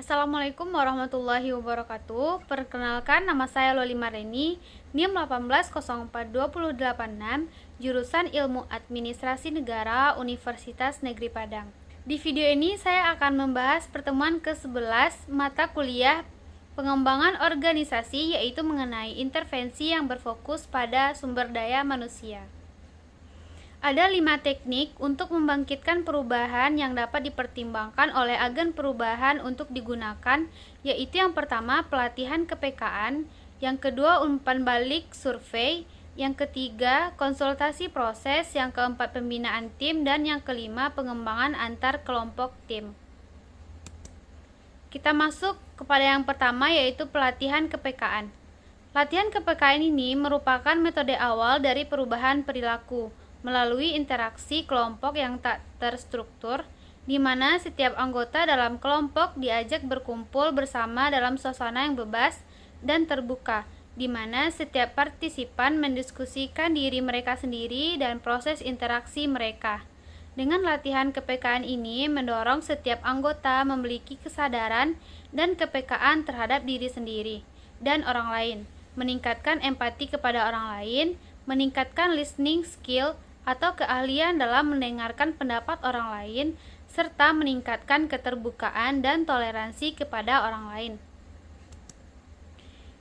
Assalamualaikum warahmatullahi wabarakatuh. Perkenalkan, nama saya Loli Mareni, NIM 1804286, jurusan Ilmu Administrasi Negara, Universitas Negeri Padang. Di video ini saya akan membahas pertemuan ke-11 mata kuliah pengembangan organisasi, yaitu mengenai intervensi yang berfokus pada sumber daya manusia. Ada 5 teknik untuk membangkitkan perubahan yang dapat dipertimbangkan oleh agen perubahan untuk digunakan, yaitu yang pertama pelatihan kepekaan, yang kedua umpan balik survei, yang ketiga konsultasi proses, yang keempat pembinaan tim, dan yang kelima pengembangan antar kelompok tim. Kita masuk kepada yang pertama, yaitu pelatihan kepekaan. Latihan kepekaan ini merupakan metode awal dari perubahan perilaku melalui interaksi kelompok yang tak terstruktur, di mana setiap anggota dalam kelompok diajak berkumpul bersama dalam suasana yang bebas dan terbuka, di mana setiap partisipan mendiskusikan diri mereka sendiri dan proses interaksi mereka. Dengan latihan kepekaan ini mendorong setiap anggota memiliki kesadaran dan kepekaan terhadap diri sendiri dan orang lain, meningkatkan empati kepada orang lain, meningkatkan listening skill atau keahlian dalam mendengarkan pendapat orang lain, serta meningkatkan keterbukaan dan toleransi kepada orang lain.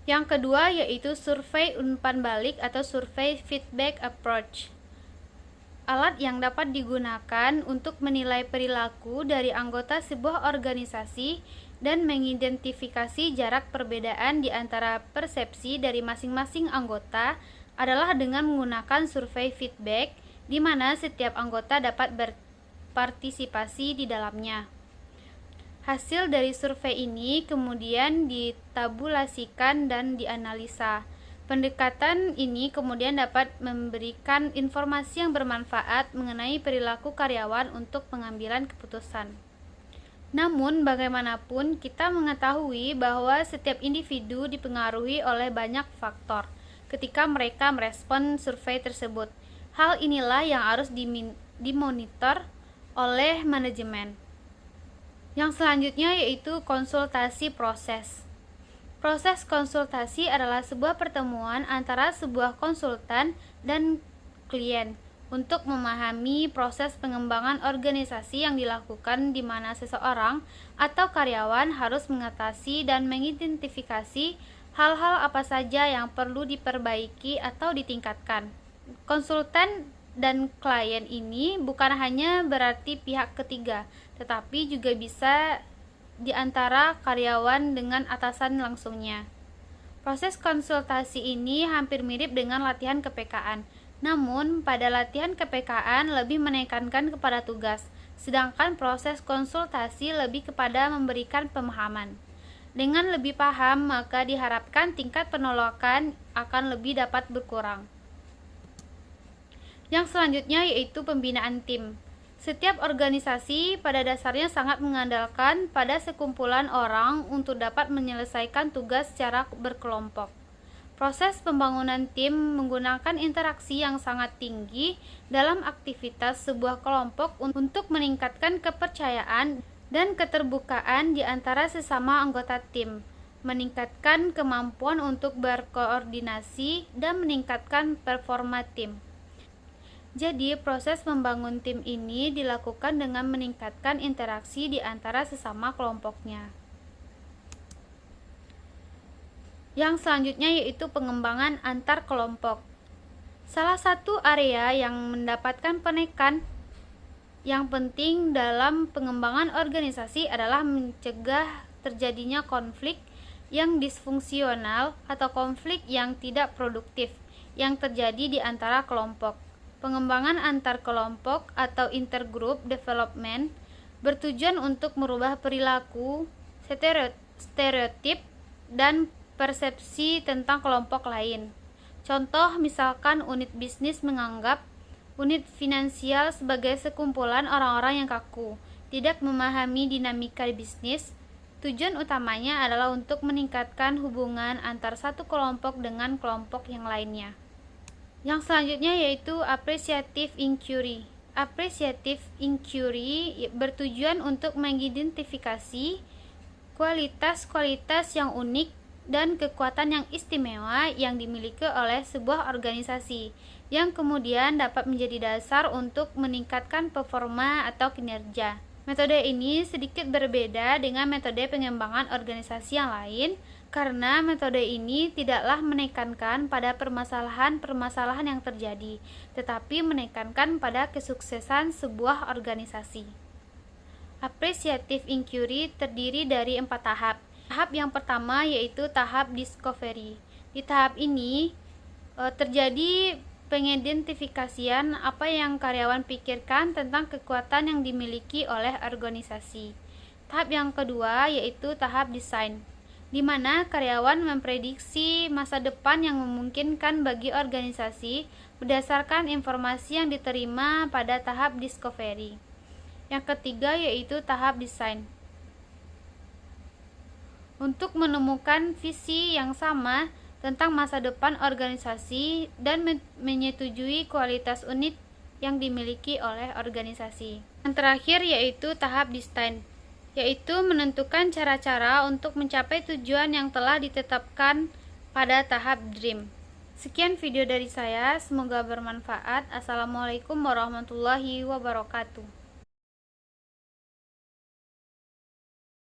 Yang kedua yaitu survei umpan balik atau survei feedback approach. Alat yang dapat digunakan untuk menilai perilaku dari anggota sebuah organisasi dan mengidentifikasi jarak perbedaan di antara persepsi dari masing-masing anggota adalah dengan menggunakan survei feedback, di mana setiap anggota dapat berpartisipasi di dalamnya. Hasil dari survei ini kemudian ditabulasikan dan dianalisa. Pendekatan ini kemudian dapat memberikan informasi yang bermanfaat mengenai perilaku karyawan untuk pengambilan keputusan. Namun, bagaimanapun kita mengetahui bahwa setiap individu dipengaruhi oleh banyak faktor ketika mereka merespon survei tersebut. Hal inilah yang harus dimonitor oleh manajemen. Yang selanjutnya yaitu konsultasi proses. Proses konsultasi adalah sebuah pertemuan antara sebuah konsultan dan klien untuk memahami proses pengembangan organisasi yang dilakukan, di mana seseorang atau karyawan harus mengatasi dan mengidentifikasi hal-hal apa saja yang perlu diperbaiki atau ditingkatkan. Konsultan dan klien ini bukan hanya berarti pihak ketiga, tetapi juga bisa di antara karyawan dengan atasan langsungnya. Proses konsultasi ini hampir mirip dengan latihan kepekaan, namun pada latihan kepekaan lebih menekankan kepada tugas, sedangkan proses konsultasi lebih kepada memberikan pemahaman. Dengan lebih paham, maka diharapkan tingkat penolakan akan lebih dapat berkurang. Yang selanjutnya yaitu pembinaan tim. Setiap organisasi pada dasarnya sangat mengandalkan pada sekumpulan orang untuk dapat menyelesaikan tugas secara berkelompok. Proses pembangunan tim menggunakan interaksi yang sangat tinggi dalam aktivitas sebuah kelompok untuk meningkatkan kepercayaan dan keterbukaan di antara sesama anggota tim, meningkatkan kemampuan untuk berkoordinasi, dan meningkatkan performa tim. Jadi, proses membangun tim ini dilakukan dengan meningkatkan interaksi di antara sesama kelompoknya. Yang selanjutnya yaitu pengembangan antar kelompok. Salah satu area yang mendapatkan penekanan yang penting dalam pengembangan organisasi adalah mencegah terjadinya konflik yang disfungsional atau konflik yang tidak produktif yang terjadi di antara kelompok. Pengembangan antar kelompok atau intergroup development bertujuan untuk merubah perilaku, stereotip, dan persepsi tentang kelompok lain. Contoh, misalkan unit bisnis menganggap unit finansial sebagai sekumpulan orang-orang yang kaku, tidak memahami dinamika bisnis. Tujuan utamanya adalah untuk meningkatkan hubungan antar satu kelompok dengan kelompok yang lainnya. Yang selanjutnya yaitu appreciative inquiry. Appreciative inquiry bertujuan untuk mengidentifikasi kualitas-kualitas yang unik dan kekuatan yang istimewa yang dimiliki oleh sebuah organisasi, yang kemudian dapat menjadi dasar untuk meningkatkan performa atau kinerja. Metode ini sedikit berbeda dengan metode pengembangan organisasi yang lain, karena metode ini tidaklah menekankan pada permasalahan-permasalahan yang terjadi, tetapi menekankan pada kesuksesan sebuah organisasi. Appreciative inquiry terdiri dari 4 tahap. Tahap yang pertama yaitu tahap discovery. Di tahap ini terjadi pengidentifikasian apa yang karyawan pikirkan tentang kekuatan yang dimiliki oleh organisasi. Tahap yang kedua yaitu tahap design, di mana karyawan memprediksi masa depan yang memungkinkan bagi organisasi berdasarkan informasi yang diterima pada tahap discovery. Yang ketiga yaitu tahap design, untuk menemukan visi yang sama tentang masa depan organisasi dan menyetujui kualitas unit yang dimiliki oleh organisasi. Yang terakhir yaitu tahap design, yaitu menentukan cara-cara untuk mencapai tujuan yang telah ditetapkan pada tahap dream. Sekian video dari saya, semoga bermanfaat. Assalamualaikum warahmatullahi wabarakatuh.